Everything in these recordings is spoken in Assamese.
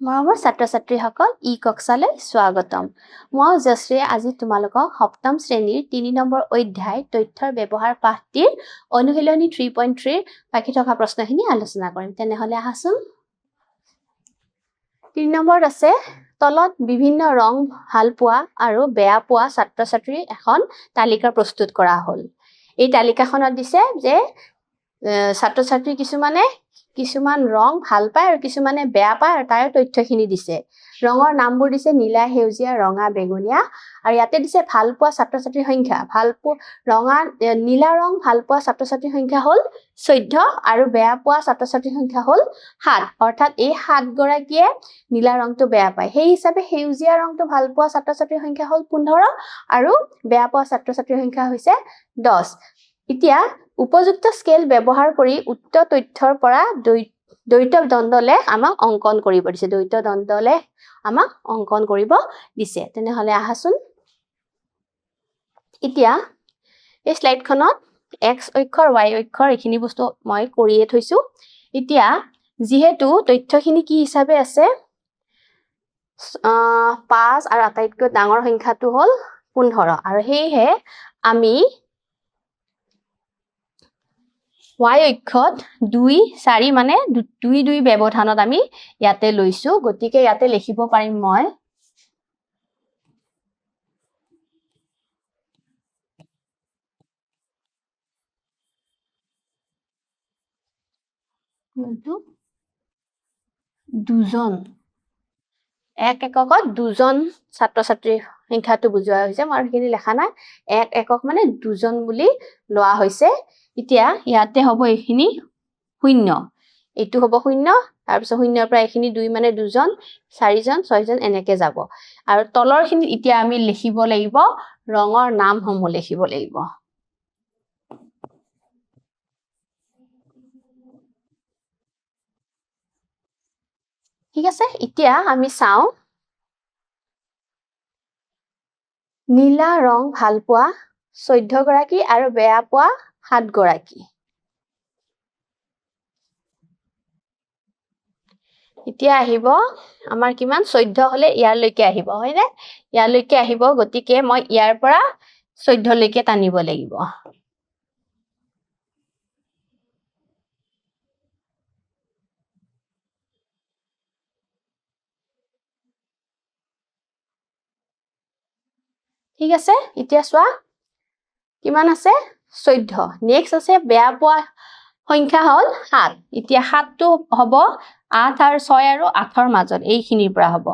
মৰমৰ ছাত্ৰ-ছাত্ৰীসকল ই কক্ষালৈ স্বাগতম। মই জশ্ৰী আজি তোমালোকক সপ্তম শ্ৰেণীৰ ৩ নম্বৰ অধ্যায় তথ্যৰ ব্যৱহাৰ পাঠটিৰ অনুশীলনী 3.3 বাকি থকা প্ৰশ্নখিনি আলোচনা কৰিম। তেনেহলে আহাচোন। ৩ নম্বৰত আছে তলত বিভিন্ন ৰং ভাল পোৱা আৰু বেয়া পোৱা ছাত্ৰ-ছাত্ৰীৰ এখন তালিকা প্ৰস্তুত কৰা হ'ল। এই তালিকাখনত দিছে যে ছাত্ৰ-ছাত্ৰী কিছুমান ৰং ভাল পায় আৰু কিছুমানে বেয়া পায় আৰু তাৰ তথ্যখিনি দিছে। ৰঙৰ নামবোৰ দিছে নীলা, সেউজীয়া, ৰঙা, বেগুনীয়া আৰু ইয়াতে দিছে ভাল পোৱা ছাত্ৰ-ছাত্ৰীৰ সংখ্যা। নীলা ৰং ভাল পোৱা ছাত্ৰ-ছাত্ৰীৰ সংখ্যা হ'ল 14 আৰু বেয়া পোৱা ছাত্ৰ-ছাত্ৰীৰ সংখ্যা হ'ল 7। অৰ্থাৎ এই 7 গৰাকীয়ে নীলা ৰংটো বেয়া পায়। সেই হিচাপে সেউজীয়া ৰংটো ভাল পোৱা ছাত্ৰ-ছাত্ৰীৰ সংখ্যা হ'ল 15 আৰু বেয়া পোৱা ছাত্ৰ-ছাত্ৰীৰ সংখ্যা হৈছে 10। এতিয়া উপযুক্ত স্কেল ব্যৱহাৰ কৰি উক্ত তথ্যৰ পৰা দ্বৈত দ্বন্দ্বলেখ আমাক অংকন কৰিব দিছে। দ্বৈত দ্বন্দ্বলেখ আমাক অংকন কৰিব দিছে। তেনেহলে আহাচোন। এতিয়া এই স্লাইডখনত x অক্ষৰ y অক্ষৰ এইখিনি বস্তু মই কৰিয়ে থৈছো। এতিয়া যিহেতু তথ্যখিনি কি হিচাপে আছে 5 আৰু আটাইতকৈ ডাঙৰ সংখ্যাটো হ'ল 15 আৰু সেয়েহে আমি y অক্ষত 2 4 মানে 2 2 ব্যৱধানত আমি ইয়াতে লৈছো। গতিকে ইয়াতে লিখিব পাৰিম মই দুজন এক এককত দুজন ছাত্ৰ-ছাত্ৰীৰ সংখ্যাটো বুজোৱা হৈছে। মই সেইখিনি লেখা নাই। এক একক মানে দুজন বুলি লোৱা হৈছে। এতিয়া ইয়াতে হ'ব এইখিনি 0, এইটো হ'ব 0, তাৰপিছত 0ৰ পৰা এইখিনি 2 মানে দুজন, 4জন, 6জন এনেকে যাব। আৰু তলৰখিনি এতিয়া আমি লিখিব লাগিব ৰঙৰ নামসমূহ লিখিব লাগিব। ঠিক আছে। এতিয়া আমি চাওঁ নীলা ৰং ভাল পোৱা 14 গৰাকী আৰু বেয়া পোৱা 7 গৰাকী। এতিয়া আহিব আমাৰ কিমান 14 হলে ইয়ালৈকে আহিব, হয়নে? ইয়ালৈকে আহিব। গতিকে মই ইয়াৰ পৰা 14 লৈকে টানিব লাগিব। ঠিক আছে। এতিয়া চোৱা কিমান আছে 14। নেক্সট আছে বেয়া পোৱা সংখ্যা হ'ল 7। এতিয়া 7টো হ'ব 8 আৰু 6 আৰু 8ৰ মাজত, এইখিনিৰ পৰা হ'ব।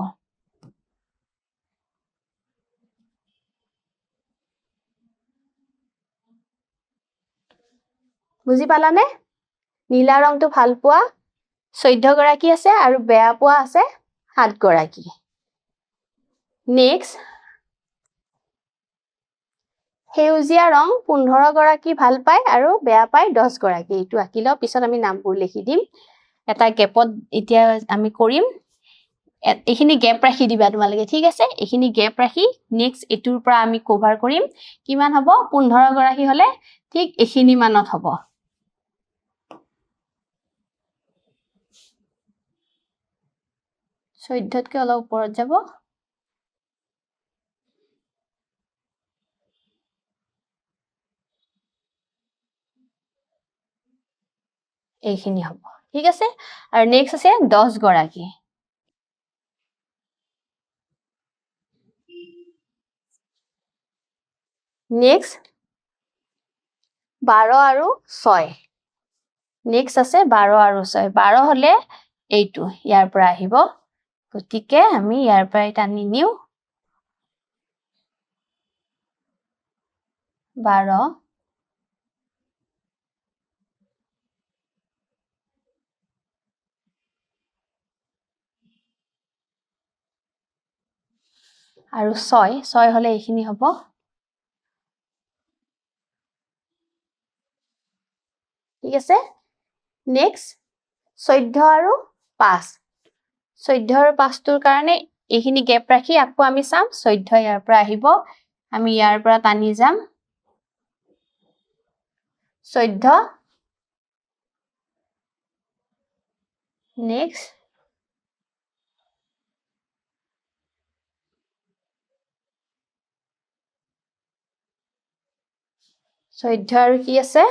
বুজি পালানে? নীলা ৰংটো ভাল পোৱা 14 গৰাকী আছে আৰু বেয়া পোৱা আছে 7 গৰাকী। নেক্সট সেউজীয়া ৰং 15 গৰাকী ভাল পায় আৰু বেয়া পায় 10 গৰাকী। এইটো আঁকি লওঁ, পিছত আমি নামবোৰ লিখি দিম। এটা গেপত এতিয়া আমি কৰিম। এইখিনি গেপ ৰাখি দিবা তোমালোকে, ঠিক আছে? এইখিনি গেপ ৰাখি নেক্সট এইটোৰ পৰা আমি কভাৰ কৰিম। কিমান হ'ব 15 গৰাকী হলে ঠিক এইখিনি মানত হ'ব। চৈধ্যতকৈ অলপ ওপৰত যাব। এইখিনি হ'ব। ঠিক আছে। আৰু নেক্সট আছে 10 গৰাকী। নেক্সট 12 আৰু 6। নেক্সট আছে 12 আৰু 6। 12 হলে এইটো ইয়াৰ পৰা আহিব। গতিকে আমি ইয়াৰ পৰাই টানি নিও 12 আৰু 6 হলে এইখিনি হ'ব। ঠিক আছে। নেক্সট 14 আৰু 5। 14 আৰু 5টোৰ কাৰণে এইখিনি গেপ ৰাখি আকৌ আমি চাম 14 ইয়াৰ পৰা আহিব। আমি ইয়াৰ পৰা টানি যাম 14। নেক্সট 14 আৰু কি আছে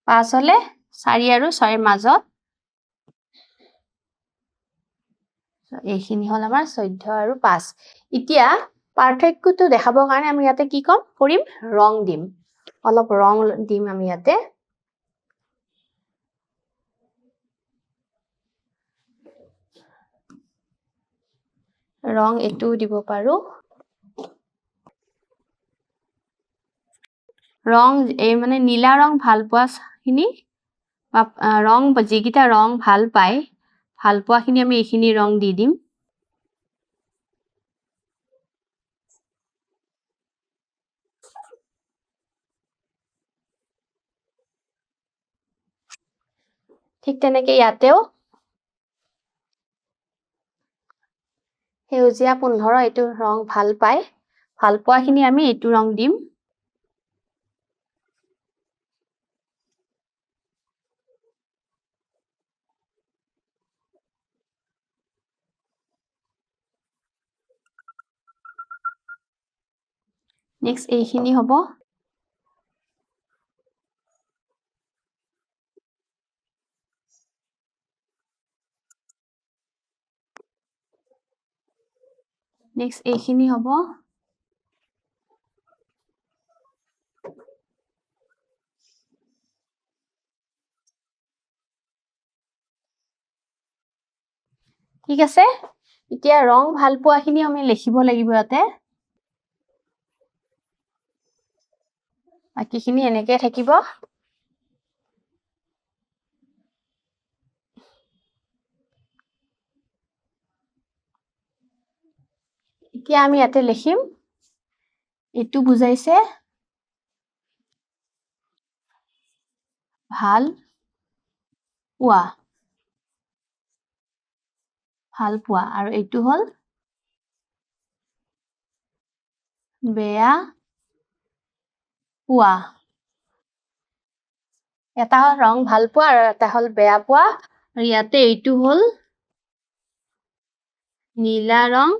5 হলে 4 আৰু 6 মাজত এইখিনি হল আমাৰ 14 আৰু 5 এতিয়া পাৰ্থক্যটো দেখাবৰ কাৰণে আমি ইয়াতে কি কৰিম ৰং দিম অলপ ৰং দিম আমি ইয়াতে ৰং এটো দিব পাৰো ৰং এই মানে নীলা ৰং ভাল পোৱাখিনি ৰং যিকিটা ৰং ভাল পায় ভাল পোৱাখিনি আমি এইখিনি ৰং দি দিম ঠিক তেনেকে ইয়াতেও সেউজীয়া 15 এইটো ৰং ভাল পায় ভাল পোৱাখিনি আমি এইটো ৰং দিম নেক্সট এইখিনি হ'ব নেক্সট এইখিনি হ'ব ঠিক আছে এতিয়া ৰং ভাল পোৱাখিনি আমি লিখিব লাগিব ইয়াতে বাকিখিনি এনেকৈ থাকিব এতিয়া আমি ইয়াতে লিখিম এটো বুজাইছে ভাল পোৱা আৰু এইটো হল বেয়া পোৱা এটা হল ৰং ভাল পোৱা আৰু এটা হল বেয়া পোৱা আৰু ইয়াতে এইটো হল নীলা ৰং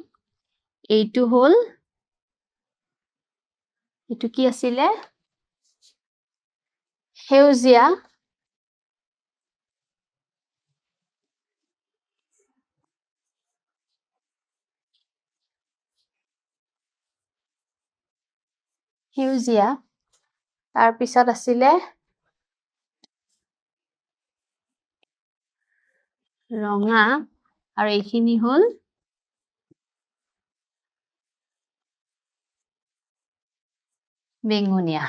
এইটো হল এইটো কি আছিলে সেউজীয়া তাৰ পিছত আছিলে ৰঙা আৰু এইখিনি হল বেঙুনীয়া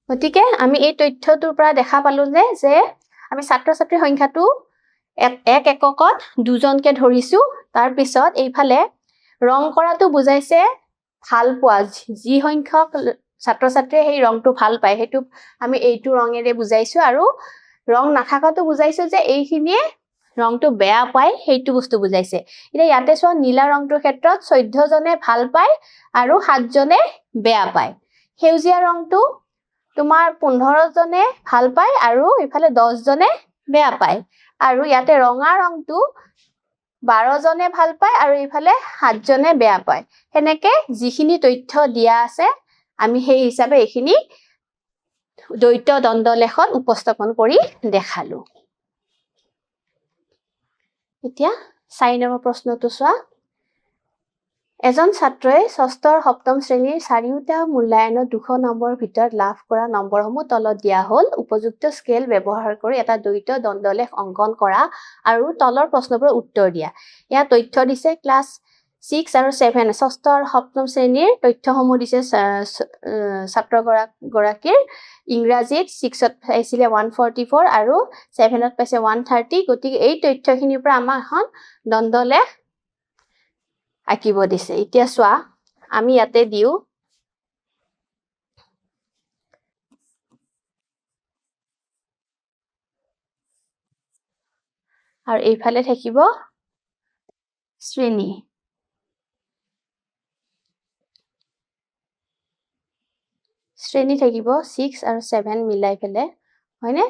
গতিকে আমি এই তথ্যটোৰ পৰা দেখা পালো যে আমি ছাত্ৰ-ছাত্ৰীৰ সংখ্যাটো এক এককত দুজনকে ধৰিছো তাৰ পিছত এইফালে ৰং কৰাটো বুজাইছে ভাল পোৱা যি সংখ্যক ছাত্ৰ-ছাত্ৰীয়ে সেই ৰংটো ভাল পায় সেইটো আমি এইটো ৰঙেৰে বুজাইছো আৰু ৰং নাথাকাটো বুজাইছো যে এইখিনিয়ে ৰংটো বেয়া পায় সেইটো বস্তু বুজাইছে এতিয়া ইয়াতে চোৱা নীলা ৰংটোৰ ক্ষেত্ৰত 14 জনে ভাল পায় আৰু 7 জনে বেয়া পায় সেউজীয়া ৰংটো তোমাৰ 15 জনে ভাল পায় আৰু ইফালে 10 জনে বেয়া পায় আৰু ইয়াতে ৰঙা ৰংটো 12 জনে ভাল পায় আৰু ইফালে 7 জনে বেয়া পায় হেনেকে যিখিনি তথ্য দিয়া আছে আমি সেই হিচাপে এইখিনি দ্বৈত দ্বন্দ্বলেখন উপস্থাপন কৰি দেখালো এতিয়া 4 নম্বৰ প্ৰশ্নটো চোৱা এজন ছাত্ৰই 6ষ্ঠ আৰু 7ম শ্ৰেণীৰ চাৰিওটা মূল্যায়নত 200 নম্বৰৰ ভিতৰত লাভ কৰা নম্বৰসমূহ তলত দিয়া হল উপযুক্ত স্কেল ব্যৱহাৰ কৰি এটা দ্বৈত দ্বন্দ্বলেখ অংকন কৰা আৰু তলৰ প্ৰশ্নবোৰৰ উত্তৰ দিয়া ইয়াত তথ্য দিছে ক্লাছ 6 আৰু 7 6ষ্ঠ আৰু 7ম শ্ৰেণীৰ তথ্যসমূহ দিছে ছাত্ৰগৰাকীৰ ইংৰাজীত 6ত পাইছিলে 144 আৰু 7ত পাইছে 130 গতিকে এই তথ্যখিনিৰ পৰা আমাক এখন দ্বন্দ্বলেখ আঁকিব দিছে এতিয়া চোৱা আমি ইয়াতে দিও আৰু এইফালে থাকিব শ্ৰেণী থাকিব 6 আৰু 7 মিলাই ফেলে হয়নে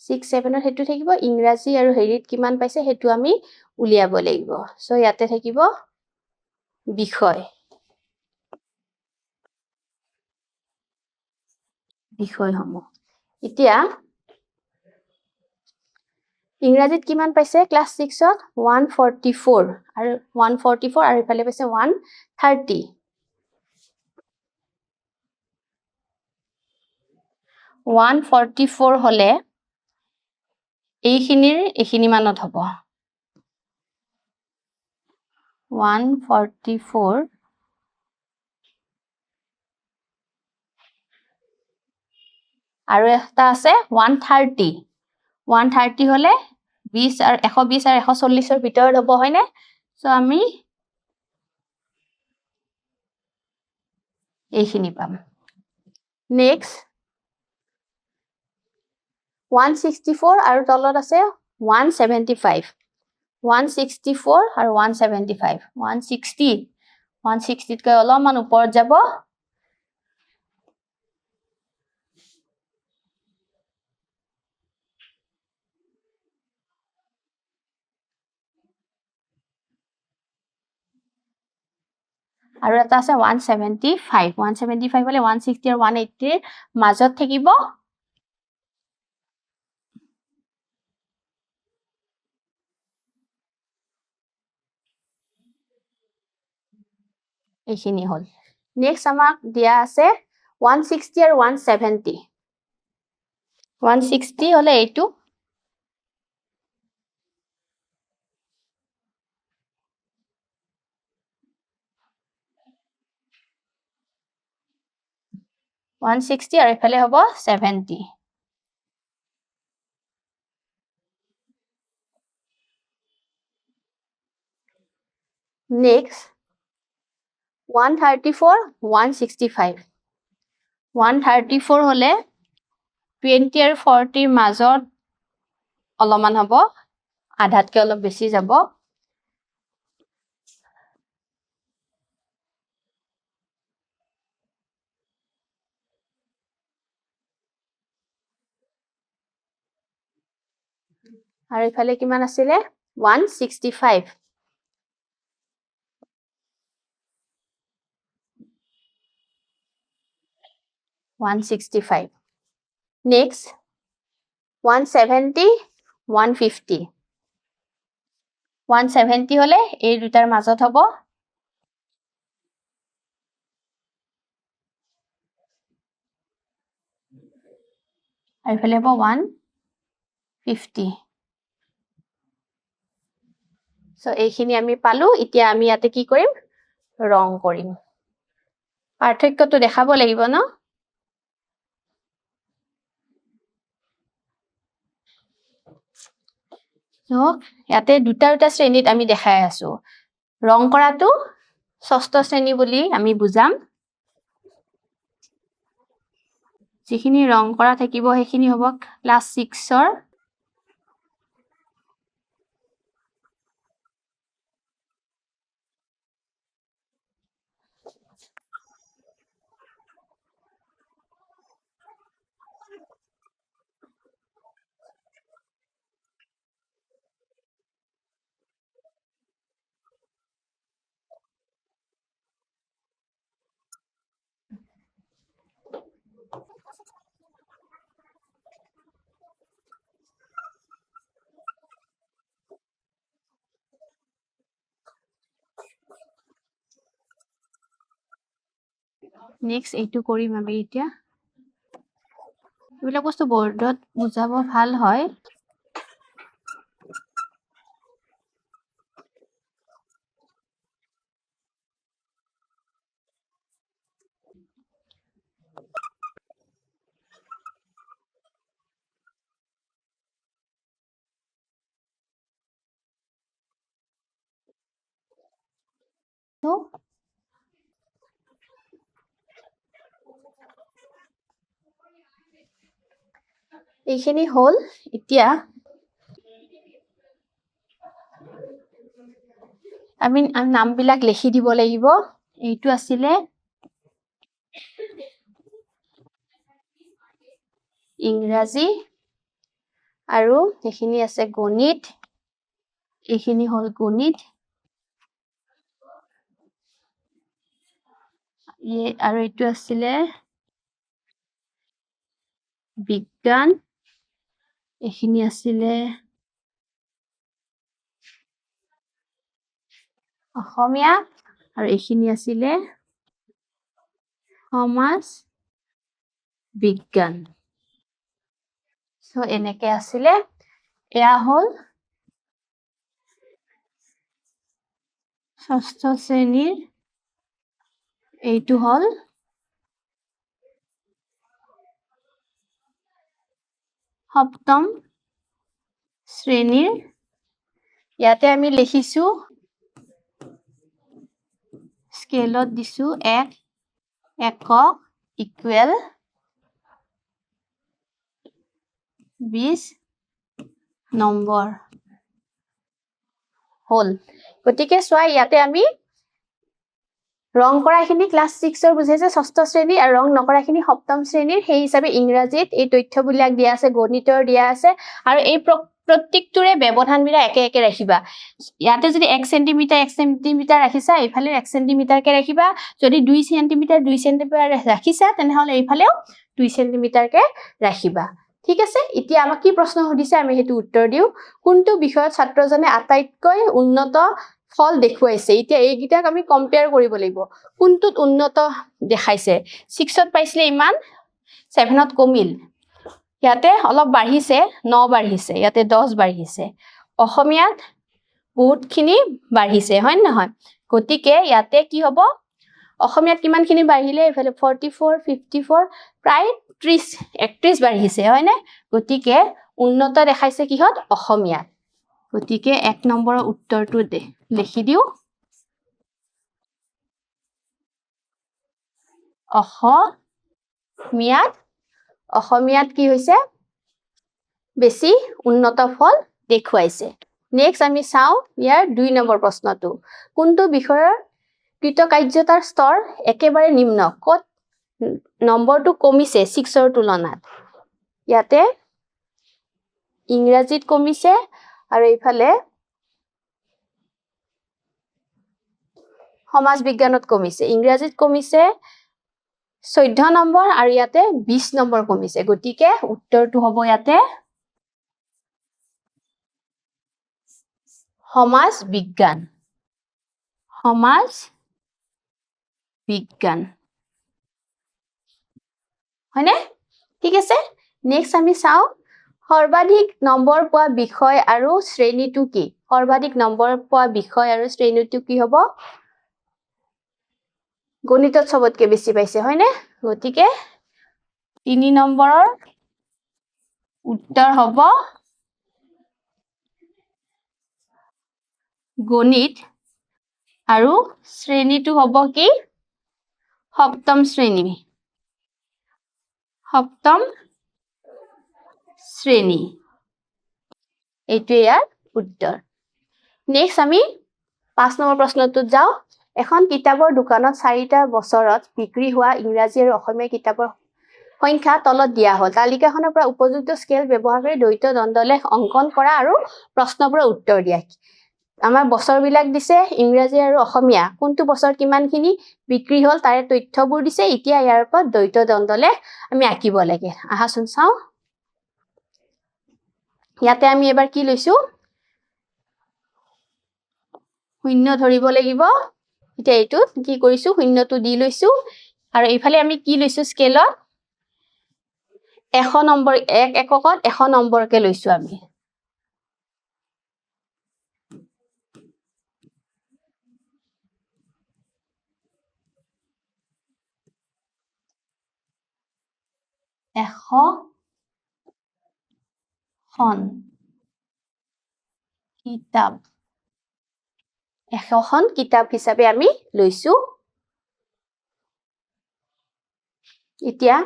6 7 হেতু থাকিব ইংৰাজী আৰু হেৰিত কিমান পাইছে হেতু আমি উলিয়াব লাগিব সো ইয়াতে থাকিব বিষয় বিষয়সমূহ এতিয়া ইংৰাজীত কিমান পাইছে ক্লাছ 6ত 144 আৰু 144 আৰু ইফালে পাইছে 130 144 হলে এইখিনি মানত হ'ব 144 আৰু এটা আছে 130 130 হলে 20 আৰু 120 আৰু 140 ৰ ভিতৰত হ'ব হয়নে সো আমি এইখিনি পাম নেক্সট 164 আৰু তলত আছে 175 164 আৰু 175 160 তকৈ অলপমান ওপৰত যাব আৰু এটা আছে 175 175 হলে 160 আৰু 180 ৰ মাজত থাকিব এইখিনি হল নেক্সট আমাক দিয়া আছে 160 আৰু 170 160 হলে এইটো 160 আৰু ইফালে হ'ব 70 next 134 165 134 হলে 20 আৰু 40 ৰ মাজত অলপমান হ'ব আধাতকৈ অলপ বেছি যাব আৰু ইফালে কিমান আছিলে 165 165 next 170 150 170 হলে এই দুটাৰ মাজত হ'ব আৰু ইফালে হ'ব 150 সো এইখিনি আমি পালো এতিয়া আমি ইয়াতে কি কৰিম ৰং কৰিম পাৰ্থক্যটো দেখাব লাগিব ন সো ইয়াতে দুটা শ্ৰেণীত আমি দেখাই আছো ৰং কৰাটো ষষ্ঠ শ্ৰেণী বুলি আমি বুজাম যিখিনি ৰং কৰা থাকিব সেইখিনি হ'ব ক্লাছ 6 ৰ নেক্সট এইটো কৰিম আমি এতিয়া এইবিলাক বস্তু বৰ্ডত বুজাব ভাল হয় তো এইখিনি হল এতিয়া আমি নামবিলাক লিখি দিব লাগিব এইটো আছিলে ইংৰাজী আৰু এইখিনি আছে গণিত এইখিনি হল গণিত আৰু এইটো আছিলে বিজ্ঞান এইখিনি আছিলে অসমীয়া আৰু এইখিনি আছিলে সমাজ বিজ্ঞান সো এনেকে আছিলে এয়া হল ষষ্ঠ শ্ৰেণীৰ এইটো হল সপ্তম শ্ৰেণীৰ ইয়াতে আমি লিখিছো স্কেলত দিছো 1 একক ইকুৱেল 20 নম্বৰ হল গতিকে চোৱা ইয়াতে আমি ৰং কৰাখিনি ক্লাছ 6 ৰ বুজাইছে ষষ্ঠ শ্ৰেণী আৰু ৰং নকৰাখিনি সপ্তম শ্ৰেণীৰ সেই হিচাপে ইংৰাজীত এই তথ্যবিলাক দিয়া আছে গণিতৰ দিয়া আছে আৰু এই প্ৰত্যেকটোৰে ব্যৱধানবিলাক একে একে ৰাখিবা ইয়াতে যদি 1 সেন্টিমিটাৰ ৰাখিছা এইফালে 1 সেন্টিমিটাৰকে ৰাখিবা যদি 2 সেন্টিমিটাৰ ৰাখিছা তেনেহলে এইফালেও 2 সেন্টিমিটাৰকে ৰাখিবা ঠিক আছে এতিয়া আমাক কি প্ৰশ্ন সুধিছে আমি হেতু উত্তৰ দিও কোনটো বিষয়ত ছাত্ৰজনে আটাইতকৈ উন্নত ফল দেখুৱাইছে এতিয়া এইগিটাক আমি কম্পেয়াৰ কৰিব লাগিব কোনটোত উন্নত দেখাইছে 6ত পাইছিলে ইমান 7ত কমিল ইয়াতে অলপ বাঢ়িছে 9 বাঢ়িছে ইয়াতে 10 বাঢ়িছে অসমীয়াত বহুতখিনি বাঢ়িছে হয় নহয় গতিকে ইয়াতে কি হ'ব অসমীয়াত কিমানখিনি বাঢ়িলে এফালে 44 54 প্ৰায় 30 31 বাঢ়িছে হয় নে গতিকে উন্নত দেখাইছে কিহত অসমীয়াত গতিকে 1 নম্বৰৰ উত্তৰটো লিখি দিও অসমীয়াত কি হৈছে বেছি উন্নত ফল দেখুৱাইছে নেক্সট আমি চাও ইয়াৰ 2 নম্বৰ প্ৰশ্নটো কোনটো বিষয়ৰ কৃতকাৰ্যতাৰ স্তৰ একেবাৰে নিম্ন কত নম্বৰটো কমিছে 6ৰ তুলনাত ইয়াতে ইংৰাজীত কমিছে আৰু এইফালে সমাজ বিজ্ঞানত কমিছে ইংৰাজীত কমিছে 14 নম্বৰ আৰু ইয়াতে 20 নম্বৰ কমিছে গতিকে উত্তৰটো হ'ব ইয়াতে সমাজ বিজ্ঞান হয়নে ঠিক আছে নেক্সট আমি চাও সৰ্বাধিক নম্বৰ পোৱা বিষয় আৰু শ্ৰেণীটো কি সৰ্বাধিক নম্বৰ পোৱা বিষয় আৰু শ্ৰেণীটো কি হ'ব গণিতত সবতকে বেছি পাইছে হয়নে গতিকে 3 নম্বৰৰ উত্তৰ হ'ব গণিত আৰু শ্ৰেণীটো হ'ব কি সপ্তম শ্ৰেণী এইটো ইয়াৰ উত্তৰ নেক্সট আমি 5 নম্বৰ প্ৰশ্নটোত যাও এখন কিতাপৰ দোকানত 4টা বছৰত বিক্ৰী হোৱা ইংৰাজী আৰু অসমীয়া কিতাপৰ সংখ্যা তলত দিয়া হ'ল তালিকাখনৰ পৰা উপযুক্ত স্কেল ব্যৱহাৰ কৰি দ্বৈত দ্বন্দ্বলেখ অংকন কৰা আৰু প্ৰশ্নবোৰৰ উত্তৰ দিয়া আমাৰ বছৰবিলাক দিছে ইংৰাজী আৰু অসমীয়া কোনটো বছৰ কিমানখিনি বিক্ৰী হ'ল তাৰে তথ্যবোৰ দিছে এতিয়া ইয়াৰ ওপৰত দ্বৈত দ্বন্দ্বলেখ আমি আঁকিব লাগে আহাচোন চাও ইয়াতে আমি এবাৰ কি লৈছো শূন্য ধৰিব লাগিব এতিয়া এইটো কি কৰিছো শূন্যটো দি লৈছো আৰু এইফালে আমি কি লৈছো স্কেলত 100 নম্বৰ 1 এককত 100 নম্বৰকে লৈছো আমি খন কিতাপ 100খন কিতাপ হিচাপে আমি লৈছো এতিয়া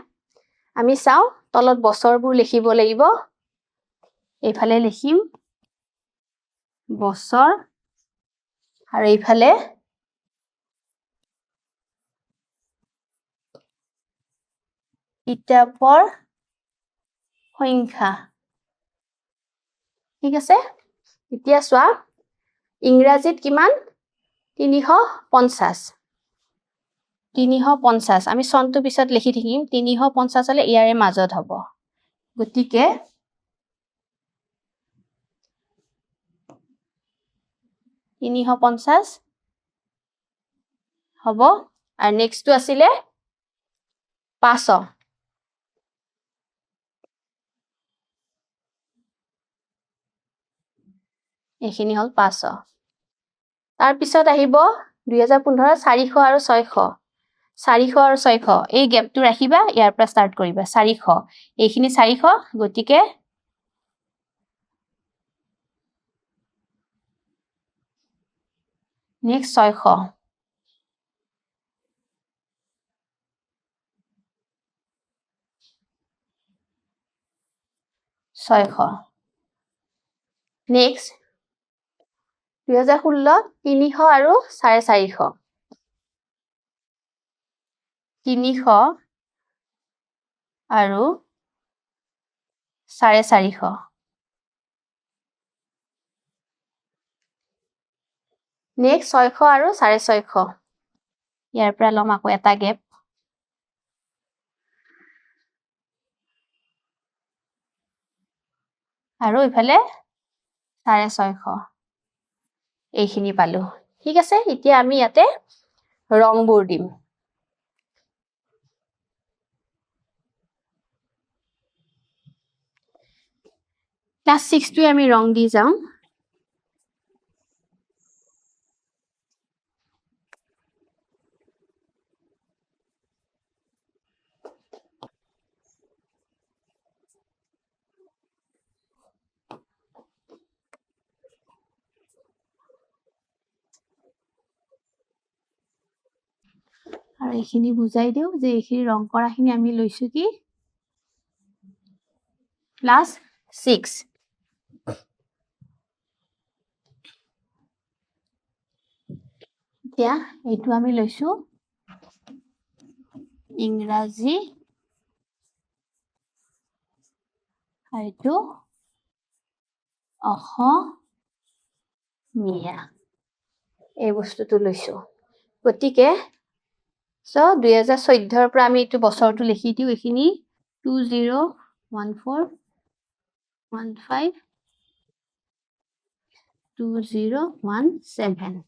আমি চাও তলত বছৰবোৰ লিখিব লাগিব এইফালে লিখিম বছৰ আৰু এইফালে কিতাপৰ সংখ্যা ঠিক আছে এতিয়া চোৱা ইংৰাজীত কিমান 350 350 আমি চনটো পিছত লিখি থাকিম 350 হলে ইয়াৰে মাজত হ'ব গতিকে 350 হ'ব আৰু নেক্সটটো আছিলে 500 এইখিনি হল 500 তাৰ পিছত আহিব 2015 400 আৰু 600 400 আৰু 600 এই গ্যাপটো ৰাখিবা ইয়াৰ পৰা ষ্টাৰ্ট কৰিবা 400 এইখিনি 400 গতিকে নেক্সট 600 নেক্সট 2016 300 আৰু 450 300 আৰু 450 নেক্সট 600 আৰু 650 ইয়াৰ পৰা লম আকৌ এটা গ্যাপ আৰু ইফালে 650 এইখিনি পালো ঠিক আছে এতিয়া আমি ইয়াতে ৰংবোৰ দিম ক্লাস 6 টো আমি ৰং দি যাম আৰু এইখিনি বুজাই দিও যে এইখিনি ৰং কৰাখিনি আমি লৈছো কি ক্লাস 6 এতিয়া এইটো আমি লৈছো ইংৰাজী এইটো অসমীয়া এই বস্তুটো লৈছো গতিকে সো 2014 ৰ পৰা আমি এইটো বছৰটো লিখি দিও এইখিনি 201415 2017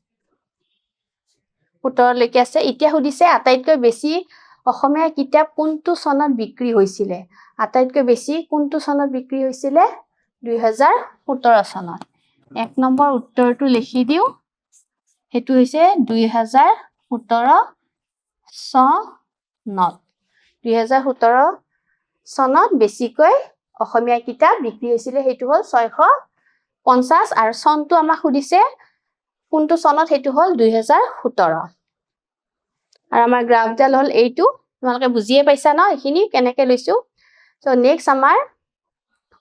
উত্তৰলৈকে আছে এতিয়া সুধিছে আটাইতকৈ বেছি অসমীয়া কিতাপ কোনটো চনত বিক্ৰী হৈছিল আটাইতকৈ বেছি কোনটো চনত বিক্ৰী হৈছিল 2017 চনত এক নম্বৰ উত্তৰটো লিখি দিও হেতু হৈছে 2017 চনত 2017 চনত বেছিকৈ অসমীয়া কিতাপ বিক্ৰী হৈছিল হেতু হল 650 আৰু চনটো আমাক সুধিছে কোনটো চনত হেতু হল 2017 আৰু আমাৰ গ্ৰাফডাল হল এইটো তোমালোকে বুজিয়ে পাইছা ন এইখিনি কেনেকৈ লৈছো সো নেক্সট আমাৰ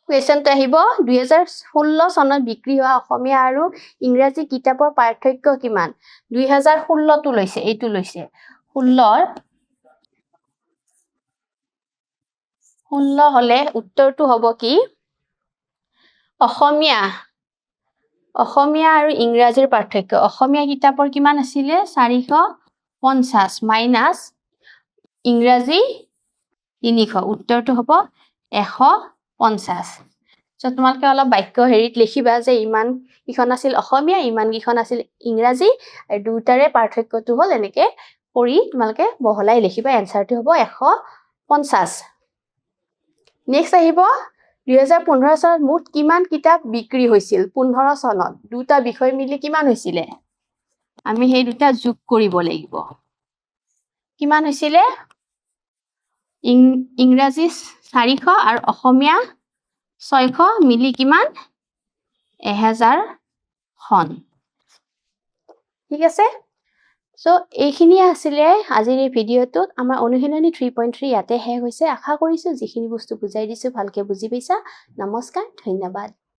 কোৱেশ্চনটো আহিব 2016 চনত বিক্ৰী হোৱা অসমীয়া আৰু ইংৰাজী কিতাপৰ পাৰ্থক্য কিমান 2016 টো লৈছে এইটো লৈছে 16 হলে উত্তৰটো হ'ব কি অসমীয়া আৰু ইংৰাজীৰ পাৰ্থক্য অসমীয়া কিতাপৰ কিমান আছিল 450 মাইনাস ইংৰাজী 300 উত্তৰটো হ'ব 150 সো তোমালোকে অলপ বাক্য হেৰিত লিখিবা যে ইমান কিখন আছিল অসমীয়া ইমান কিখন আছিল ইংৰাজী আৰু দুটাৰে পাৰ্থক্যটো হল এনেকে কৰি তোমালোকে বহলাই লিখিবা এনসাৰটো হ'ব 150 নেক্সট আহিব 2015 চনত মুঠ কিমান কিতাপ বিক্ৰী হৈছিল 15 চনত দুটা বিষয় মিলি কিমান হৈছিল আমি সেই দুটা যোগ কৰিব লাগিব কিমান হৈছিল ইংৰাজী 400 আৰু অসমীয়া 600 মিলি কিমান 1000 খন ঠিক আছে সো এইখিনি আছিল আজিৰ এই ভিডিওটোত আমাৰ অনুশীলনী 3.3 ইয়াতে শেষ হৈছে আশা কৰিছো যিখিনি বস্তু বুজাই দিছো ভালকে বুজি পাইছা নমস্কাৰ ধন্যবাদ